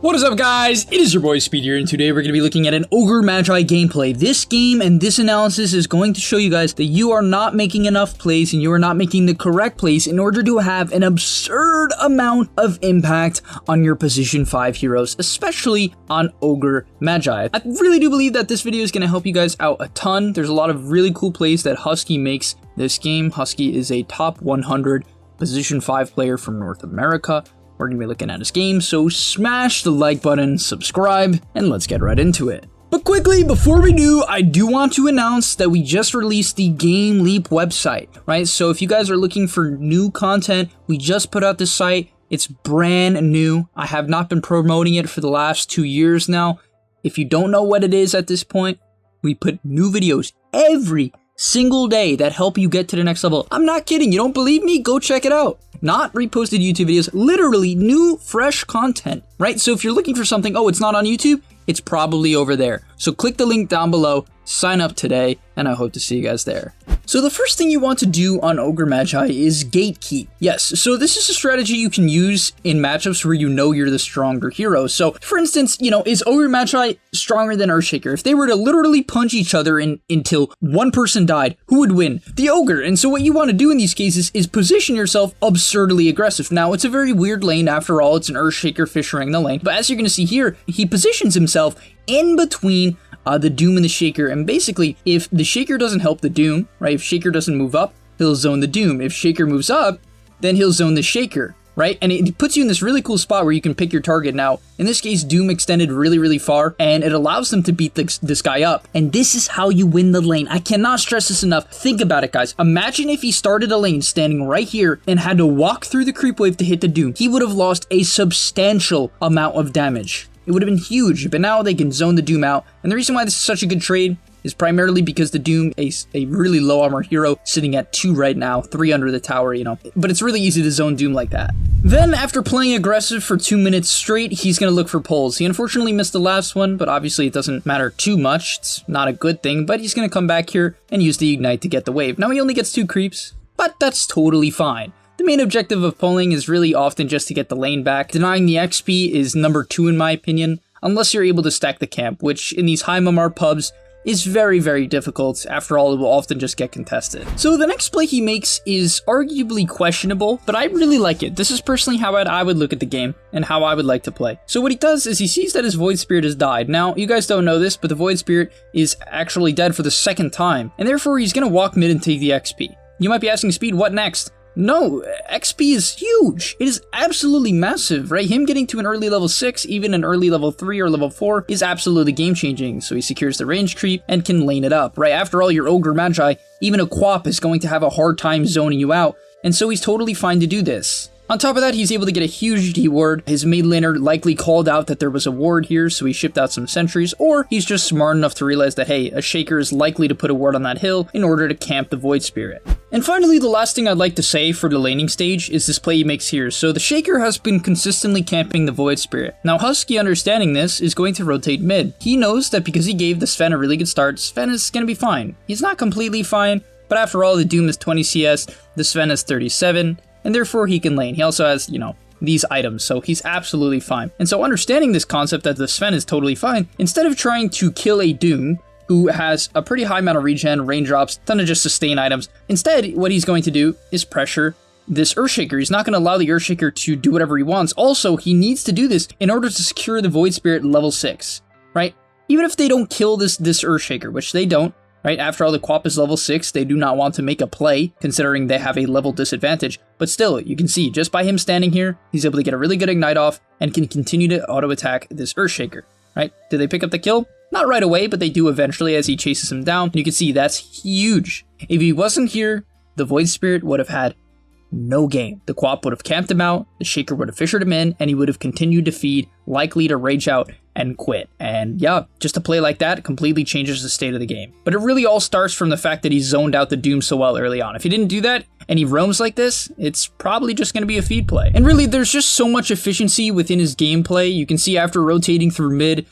What is up, guys? It is your boy Speed here, and today we're going to be looking at an Ogre Magi gameplay. This game and this analysis is going to show you guys that you are not making enough plays and you are not making the correct plays in order to have an absurd amount of impact on your position 5 heroes, especially on Ogre Magi. I really do believe that this video is going to help you guys out a ton. There's a lot of really cool plays that Husky makes this game. Husky is a top 100 position 5 player from North America. We're going to be looking at his game, so smash the like button, subscribe, and let's get right into it. But quickly, before we do, I do want to announce that we just released the GAMELEAP website, right? So if you guys are looking for new content, we just put out this site. It's brand new. I have not been promoting it for the last 2 years now. If you don't know what it is at this point, we put new videos every single day that help you get to the next level. I'm not kidding. You don't believe me? Go check it out. Not reposted YouTube videos, literally new, fresh content, right? So if you're looking for something, oh, it's not on YouTube, it's probably over there. So click the link down below, sign up today, and I hope to see you guys there. So the first thing you want to do on Ogre Magi is gatekeep. Yes, so this is a strategy you can use in matchups where you know you're the stronger hero. So for instance, is Ogre Magi stronger than Earthshaker? If they were to literally punch each other until one person died, who would win? The Ogre. And so what you want to do in these cases is position yourself absurdly aggressive. Now, it's a very weird lane. After all, it's an Earthshaker fishing the lane. But as you're going to see here, he positions himself in between the Doom and the Shaker, and basically, if the Shaker doesn't help the Doom, right, if Shaker doesn't move up, he'll zone the Doom. If Shaker moves up, then he'll zone the Shaker, right? And it puts you in this really cool spot where you can pick your target. Now, in this case, Doom extended really, really far, and it allows them to beat this guy up. And this is how you win the lane. I cannot stress this enough. Think about it, guys. Imagine if he started a lane standing right here and had to walk through the creep wave to hit the Doom. He would have lost a substantial amount of damage. It would have been huge, but now they can zone the Doom out. And the reason why this is such a good trade is primarily because the Doom is a really low armor hero, sitting at 2 right now, 3 under the tower, But it's really easy to zone Doom like that. Then, after playing aggressive for 2 minutes straight, he's going to look for pulls. He unfortunately missed the last one, but obviously it doesn't matter too much. It's not a good thing, but he's going to come back here and use the Ignite to get the wave. Now, he only gets 2 creeps, but that's totally fine. The main objective of pulling is really often just to get the lane back. Denying the XP is number 2 in my opinion, unless you're able to stack the camp, which in these high MMR pubs is very, very difficult. After all, it will often just get contested. So the next play he makes is arguably questionable, but I really like it. This is personally how I would look at the game and how I would like to play. So what he does is he sees that his Void Spirit has died. Now, you guys don't know this, but the Void Spirit is actually dead for the 2nd time, and therefore he's going to walk mid and take the XP. You might be asking, Speed, what next? No, XP is huge. It is absolutely massive, right? Him getting to an early level 6, even an early level 3 or level 4 is absolutely game-changing. So he secures the range creep and can lane it up, right? After all, your Ogre Magi, even a Quap is going to have a hard time zoning you out. And so he's totally fine to do this. On top of that, he's able to get a huge D ward. His mid laner likely called out that there was a ward here, so he shipped out some sentries, or he's just smart enough to realize that, hey, a Shaker is likely to put a ward on that hill in order to camp the Void Spirit. And finally, the last thing I'd like to say for the laning stage is this play he makes here. So the Shaker has been consistently camping the Void Spirit. Now, Husky, understanding this, is going to rotate mid. He knows that because he gave the Sven a really good start, Sven is going to be fine. He's not completely fine, but after all, the Doom is 20 CS, the Sven is 37, and therefore he can lane. He also has, these items, so he's absolutely fine. And so understanding this concept that the Sven is totally fine, instead of trying to kill a Doom, who has a pretty high amount of regen, raindrops, ton of just sustain items, instead, what he's going to do is pressure this Earthshaker. He's not going to allow the Earthshaker to do whatever he wants. Also, he needs to do this in order to secure the Void Spirit level 6, right? Even if they don't kill this Earthshaker, which they don't, right? After all, the Quap is level 6, they do not want to make a play, considering they have a level disadvantage. But still, you can see, just by him standing here, he's able to get a really good Ignite off, and can continue to auto-attack this Earthshaker, right? Did they pick up the kill? Not right away, but they do eventually as he chases him down. You can see that's huge. If he wasn't here, the Void Spirit would have had no game. The Quap would have camped him out, the Shaker would have fishered him in, and he would have continued to feed, likely to rage out and quit. And yeah, just a play like that completely changes the state of the game. But it really all starts from the fact that he zoned out the Doom so well early on. If he didn't do that, and he roams like this, it's probably just going to be a feed play. And really, there's just so much efficiency within his gameplay. You can see after rotating through mid,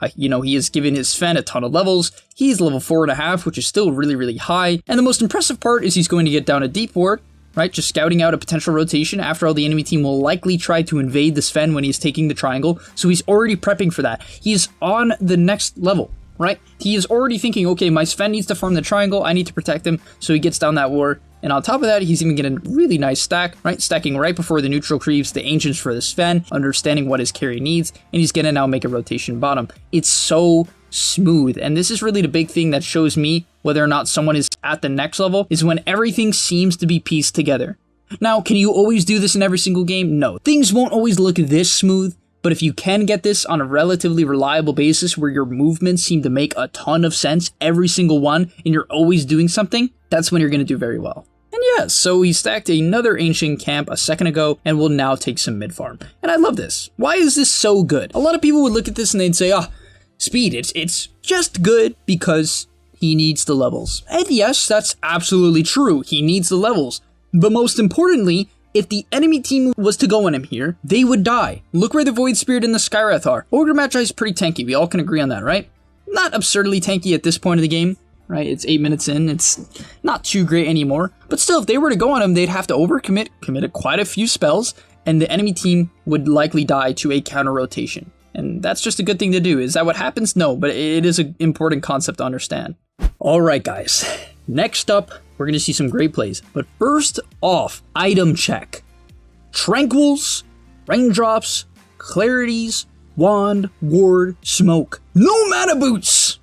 he has given his Sven a ton of levels. He's level 4.5, which is still really, really high. And the most impressive part is he's going to get down a deep ward, right? Just scouting out a potential rotation. After all, the enemy team will likely try to invade the Sven when he's taking the triangle, so he's already prepping for that. He's on the next level, right? He is already thinking, okay, my Sven needs to farm the triangle, I need to protect him, so he gets down that war. And on top of that, he's even getting a really nice stack, right? Stacking right before the neutral creeps, the ancients for the Sven, understanding what his carry needs, and he's gonna now make a rotation bottom. It's so smooth, and this is really the big thing that shows me whether or not someone is at the next level, is when everything seems to be pieced together. Now, can you always do this in every single game? No. Things won't always look this smooth, but if you can get this on a relatively reliable basis where your movements seem to make a ton of sense, every single one, and you're always doing something, that's when you're going to do very well. And yeah, so he stacked another ancient camp a second ago and will now take some mid farm. And I love this. Why is this so good? A lot of people would look at this and they'd say, Speed, it's just good because he needs the levels. And yes, that's absolutely true. He needs the levels. But most importantly, if the enemy team was to go on him here, they would die. Look where the Void Spirit and the Skywrath are. Ogre Magi is pretty tanky. We all can agree on that, right? Not absurdly tanky at this point of the game, right? It's 8 minutes in. It's not too great anymore. But still, if they were to go on him, they'd have to overcommit, commit quite a few spells, and the enemy team would likely die to a counter rotation. And that's just a good thing to do. Is that what happens? No, but it is an important concept to understand. All right, guys. Next up, we're going to see some great plays. But first off, item check. Tranquils, Raindrops, Clarities, Wand, Ward, Smoke. No mana boots!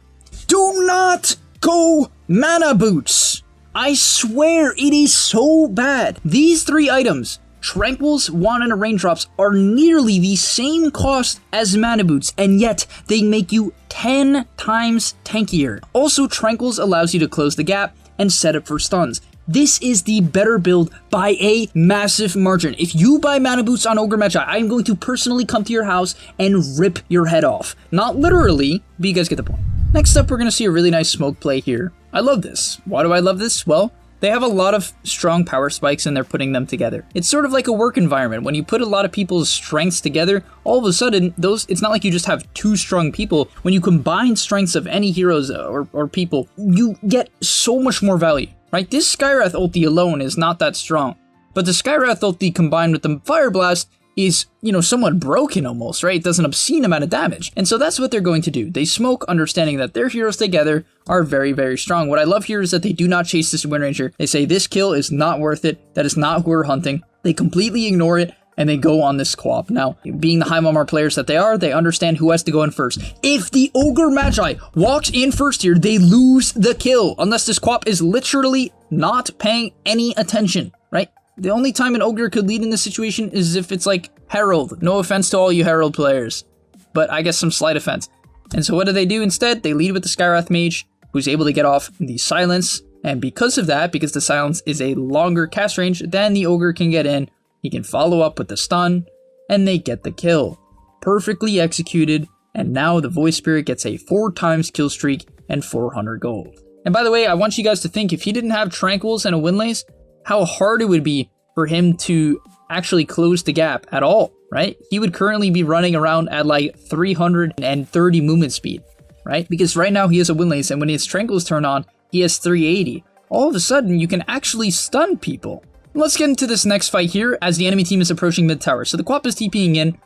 Do not go mana boots! I swear it is so bad. These 3 items, Tranquils, Wand, and Raindrops, are nearly the same cost as mana boots, and yet they make you 10 times tankier. Also, Tranquils allows you to close the gap and set up for stuns. This is the better build by a massive margin. If you buy mana boots on Ogre Magi, I am going to personally come to your house and rip your head off. Not literally, but you guys get the point. Next up, we're going to see a really nice smoke play here. I love this. Why do I love this? Well, they have a lot of strong power spikes and they're putting them together. It's sort of like a work environment. When you put a lot of people's strengths together, all of a sudden, it's not like you just have 2 strong people. When you combine strengths of any heroes or people, you get so much more value, right? This Skywrath ulti alone is not that strong, but the Skywrath ulti combined with the Fire Blast is, somewhat broken almost, right? It does an obscene amount of damage. And so that's what they're going to do. They smoke, understanding that their heroes together are very, very strong. What I love here is that they do not chase this Wind Ranger. They say this kill is not worth it. That is not who we're hunting. They completely ignore it and they go on this co-op. Now, being the high Mummar players that they are, they understand who has to go in first. If the Ogre Magi walks in first here, they lose the kill, unless this co-op is literally not paying any attention, right? The only time an Ogre could lead in this situation is if it's like Herald. No offense to all you Herald players, but I guess some slight offense. And so what do instead? They lead with the Skywrath Mage, who's able to get off the Silence, and because of that, because the Silence is a longer cast range, then the Ogre can get in, he can follow up with the stun, and they get the kill. Perfectly executed, and now the Void Spirit gets a 4 times kill streak and 400 gold. And by the way, I want you guys to think, if he didn't have Tranquils and a Windlace, how hard it would be for him to actually close the gap at all, right? He would currently be running around at like 330 movement speed, right? Because right now he has a Windlace, and when his Tranquils turn on, he has 380. All of a sudden, you can actually stun people. Let's get into this next fight here as the enemy team is approaching mid tower. So the Quap is TPing in.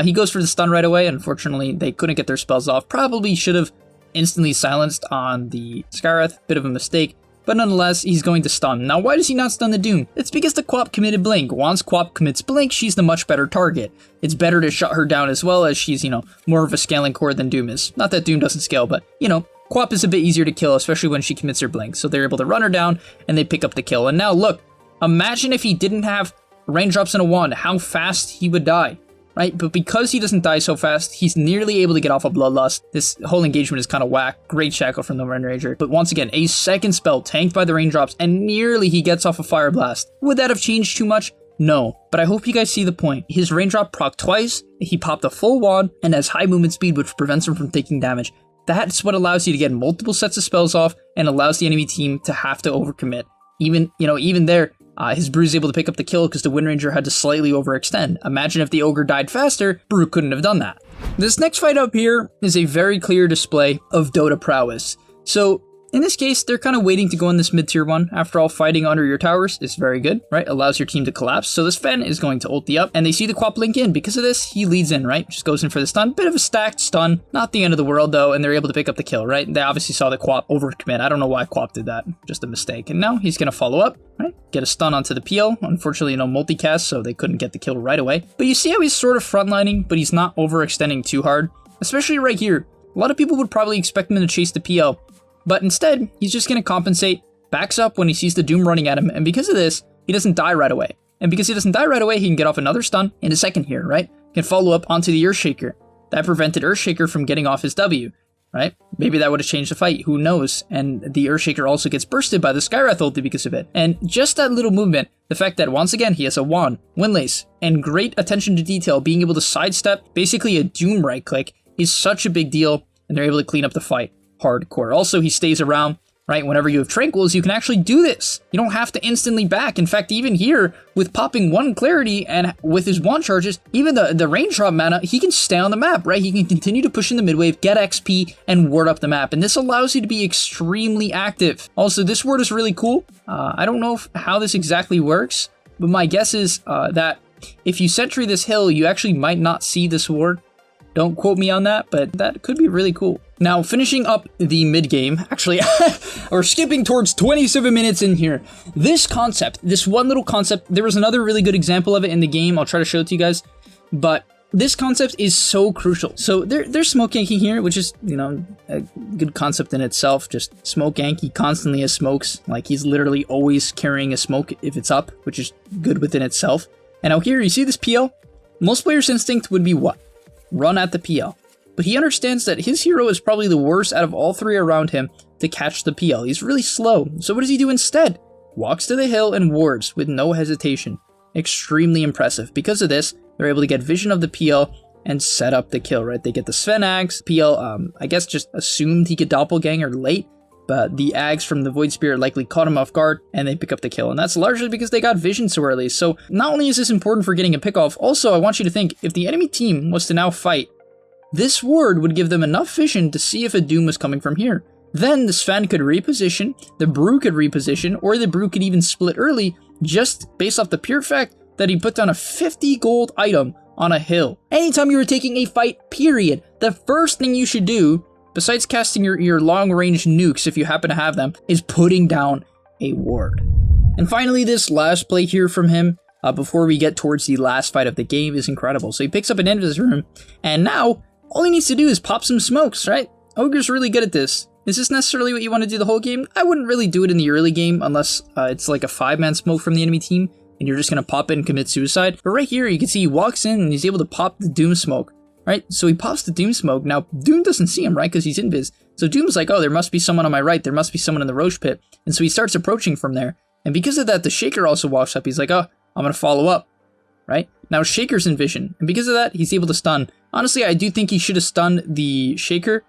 He goes for the stun right away. Unfortunately, they couldn't get their spells off. Probably should have instantly silenced on the Skywrath. Bit of a mistake. But nonetheless, he's going to stun. Now, why does he not stun the Doom? It's because the Quap committed Blink. Once Quap commits Blink, she's the much better target. It's better to shut her down as well, as she's, more of a scaling core than Doom is. Not that Doom doesn't scale, but, Quap is a bit easier to kill, especially when she commits her Blink. So they're able to run her down, and they pick up the kill. And now, look, imagine if he didn't have Raindrops and a Wand, how fast he would die. Right? But because he doesn't die so fast, he's nearly able to get off a Bloodlust. This whole engagement is kind of whack. Great shackle from the Wind Ranger. But once again, a second spell tanked by the Raindrops, and nearly he gets off a Fire Blast. Would that have changed too much? No. But I hope you guys see the point. His Raindrop proc twice, he popped a full wand, and has high movement speed, which prevents him from taking damage. That's what allows you to get multiple sets of spells off, and allows the enemy team to have to overcommit. Even there, his Brew is able to pick up the kill because the Wind Ranger had to slightly overextend. Imagine if the Ogre died faster, Brew couldn't have done that. This next fight up here is a very clear display of Dota prowess. So, in this case, they're kind of waiting to go in this mid-tier one. After all, fighting under your towers is very good, right? Allows your team to collapse. So this Fen is going to ult the up, and they see the Quap blink in. Because of this, he leads in, right? Just goes in for the stun. Bit of a stacked stun. Not the end of the world, though, and they're able to pick up the kill, right? They obviously saw the Quap overcommit. I don't know why Quap did that. Just a mistake. And now he's going to follow up, right? Get a stun onto the PL. Unfortunately, no multicast, so they couldn't get the kill right away. But you see how he's sort of frontlining, but he's not overextending too hard. Especially right here. A lot of people would probably expect him to chase the PL. But instead, he's just going to compensate, backs up when he sees the Doom running at him, and because of this, he doesn't die right away. And because he doesn't die right away, he can get off another stun in a second here, right? Can follow up onto the Earthshaker. That prevented Earthshaker from getting off his W, right? Maybe that would have changed the fight, who knows? And the Earthshaker also gets bursted by the Skywrath ulti because of it. And just that little movement, the fact that once again he has a wand, windlace, and great attention to detail, being able to sidestep basically a Doom right click is such a big deal, and they're able to clean up the fight. Hardcore. Also, he stays around, right? Whenever you have Tranquils, you can actually do this. You don't have to instantly back. In fact, even here, with popping one Clarity and with his wand charges, even the range drop mana, he can stay on the map, right? He can continue to push in the mid wave, get XP, and ward up the map. And this allows you to be extremely active. Also, this ward is really cool. I don't know how this exactly works, but my guess is that if you sentry this hill, you actually might not see this ward. Don't quote me on that, but that could be really cool. Now, finishing up the mid-game, actually, we're skipping towards 27 minutes in here. This concept, this one little concept, there was another really good example of it in the game. I'll try to show it to you guys, but this concept is so crucial. So there's smoke ganking here, which is, you know, a good concept in itself. Just smoke gank, he constantly has smokes. Like, he's literally always carrying a smoke if it's up, which is good within itself. And now here, you see this PL? Most players' instinct would be what? Run at the PL. But he understands that his hero is probably the worst out of all three around him to catch the PL. He's really slow. So what does he do instead? Walks to the hill and wards with no hesitation. Extremely impressive. Because of this, they're able to get vision of the PL and set up the kill, right? They get the Sven Axe. PL, I guess, just assumed he could doppelganger late, but the Axe from the Void Spirit likely caught him off guard, and they pick up the kill. And that's largely because they got vision so early. So not only is this important for getting a pick off, also I want you to think, if the enemy team was to now fight, this ward would give them enough vision to see if a Doom was coming from here. Then the Sven could reposition, the Brew could reposition, or the Brew could even split early, just based off the pure fact that he put down a 50 gold item on a hill. Anytime you were taking a fight, period, the first thing you should do, besides casting your long-range nukes if you happen to have them, is putting down a ward. And finally, this last play here from him, before we get towards the last fight of the game, is incredible. So he picks up an Invis Room, and now all he needs to do is pop some smokes, right? Ogre's really good at this. Is this necessarily what you want to do the whole game? I wouldn't really do it in the early game unless it's like a 5-man smoke from the enemy team, and you're just going to pop it and commit suicide. But right here, you can see he walks in and he's able to pop the Doom smoke. Right, so he pops the Doom smoke. Now, Doom doesn't see him, right, because he's invis. So Doom's like, oh, there must be someone on my right. There must be someone in the Roche pit. And so he starts approaching from there. And because of that, the Shaker also walks up. He's like, oh, I'm going to follow up, right? Now, Shaker's in vision. And because of that, he's able to stun. Honestly, I do think he should have stunned the Shaker.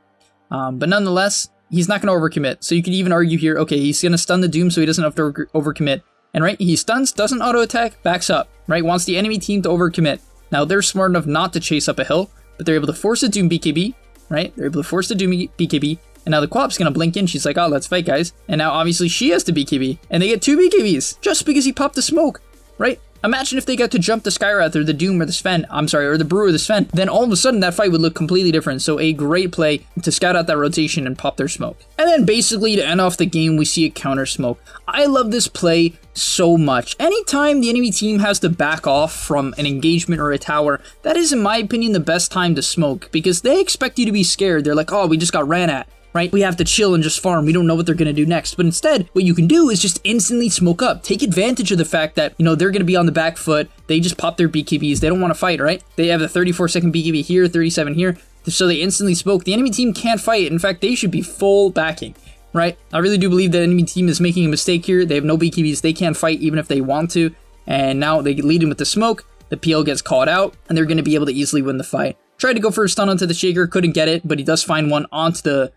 But nonetheless, he's not going to overcommit. So you could even argue here, okay, he's going to stun the Doom so he doesn't have to overcommit. And right, he stuns, doesn't auto-attack, backs up, right? Wants the enemy team to overcommit. Now, they're smart enough not to chase up a hill, but they're able to force a Doom BKB, right? They're able to force the Doom BKB, and now the Quap's gonna blink in. She's like, oh, let's fight, guys. And now, obviously, she has the BKB, and they get 2 BKBs, just because he popped the smoke, right? Imagine if they got to jump the Skywrath, or the Doom, or the Sven, or the Brew, or the Sven, then all of a sudden, that fight would look completely different. So a great play to scout out that rotation and pop their smoke. And then, basically, to end off the game, we see a counter smoke. I love this play so much. Anytime the enemy team has to back off from an engagement or a tower, that is, in my opinion, the best time to smoke, because they expect you to be scared. They're like, oh, we just got ran at, right? We have to chill and just farm. We don't know what they're going to do next. But instead, what you can do is just instantly smoke up. Take advantage of the fact that, you know, they're going to be on the back foot. They just pop their BKBs. They don't want to fight, right? They have the 34-second BKB here, 37 here. So they instantly smoke. The enemy team can't fight. In fact, they should be full backing, right? I really do believe that enemy team is making a mistake here. They have no BKBs. They can't fight even if they want to. And now they lead in with the smoke. The PL gets caught out, and they're going to be able to easily win the fight. Tried to go for a stun onto the Shaker. Couldn't get it, but he does find one onto the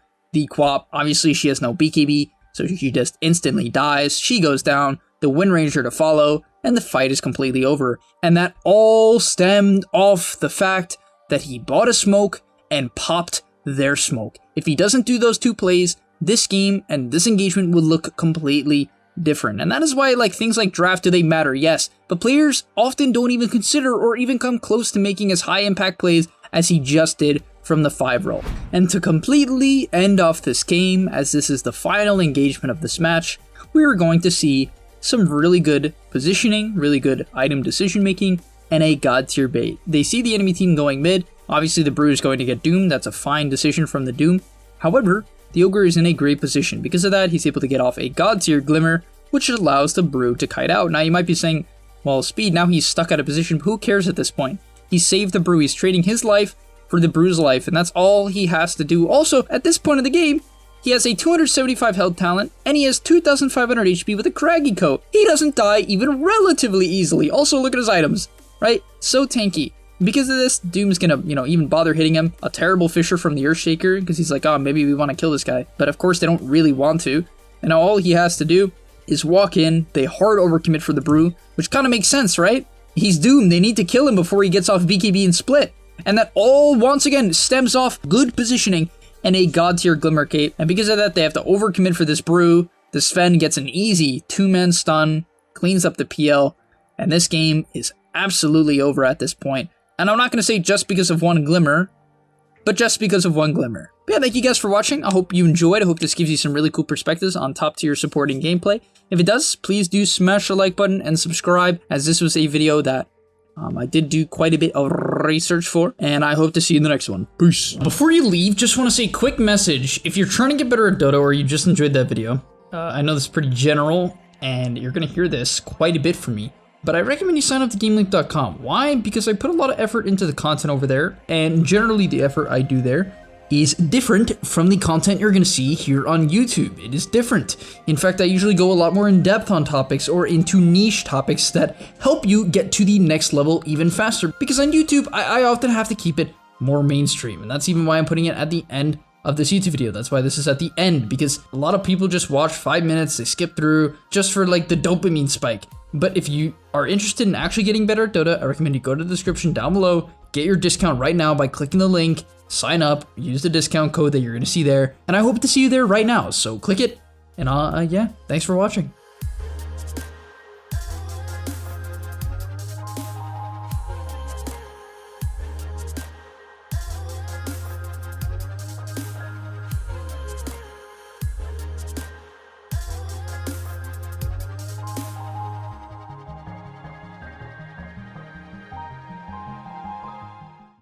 Quap. Obviously, she has no BKB, so she just instantly dies. She goes down, the Wind Ranger to follow, and the fight is completely over. And that all stemmed off the fact that he bought a smoke and popped their smoke. If he doesn't do those 2 plays, this game and this engagement would look completely different. And that is why things like draft, do they matter? Yes, but players often don't even consider or even come close to making as high impact plays as he just did from the 5 roll. And to completely end off this game, as this is the final engagement of this match, we are going to see some really good positioning, really good item decision making, and a god tier bait. They see the enemy team going mid. Obviously the brew is going to get doomed. That's a fine decision from the doom. However, the ogre is in a great position. Because of that, he's able to get off a god tier glimmer, which allows the brew to kite out. Now you might be saying, well, speed, now he's stuck at a position. Who cares at this point? He saved the brew. He's trading his life for the brew's life, and that's all he has to do. Also, at this point of the game, he has a 275 health talent, and he has 2,500 HP with a craggy coat. He doesn't die even relatively easily. Also, look at his items, right? So tanky. Because of this, Doom's gonna, even bother hitting him. A terrible Fisher from the Earthshaker, because he's like, oh, maybe we want to kill this guy. But of course, they don't really want to. And now all he has to do is walk in. They hard overcommit for the brew, which kind of makes sense, right? He's doomed. They need to kill him before he gets off BKB and split. And that all, once again, stems off good positioning and a god tier Glimmer Cape. And because of that, they have to overcommit for this brew. The Sven gets an easy 2-man stun, cleans up the PL, and this game is absolutely over at this point. And I'm not going to say just because of one Glimmer, but just because of one Glimmer. But yeah, thank you guys for watching. I hope you enjoyed. I hope this gives you some really cool perspectives on top tier supporting gameplay. If it does, please do smash the like button and subscribe, as this was a video that I did do quite a bit of research for, and I hope to see you in the next one. Peace. Before you leave, just want to say a quick message. If you're trying to get better at Dota or you just enjoyed that video, I know this is pretty general, and you're going to hear this quite a bit from me, but I recommend you sign up to GameLeap.com. Why? Because I put a lot of effort into the content over there, and generally the effort I do there is different from the content you're going to see here on YouTube. It is different. In fact, I usually go a lot more in depth on topics or into niche topics that help you get to the next level even faster. Because on YouTube, I often have to keep it more mainstream. And that's even why I'm putting it at the end of this YouTube video. That's why this is at the end, because a lot of people just watch 5 minutes, they skip through just for the dopamine spike. But if you are interested in actually getting better at Dota, I recommend you go to the description down below, get your discount right now by clicking the link, sign up, use the discount code that you're going to see there, and I hope to see you there right now. So click it, and yeah, thanks for watching.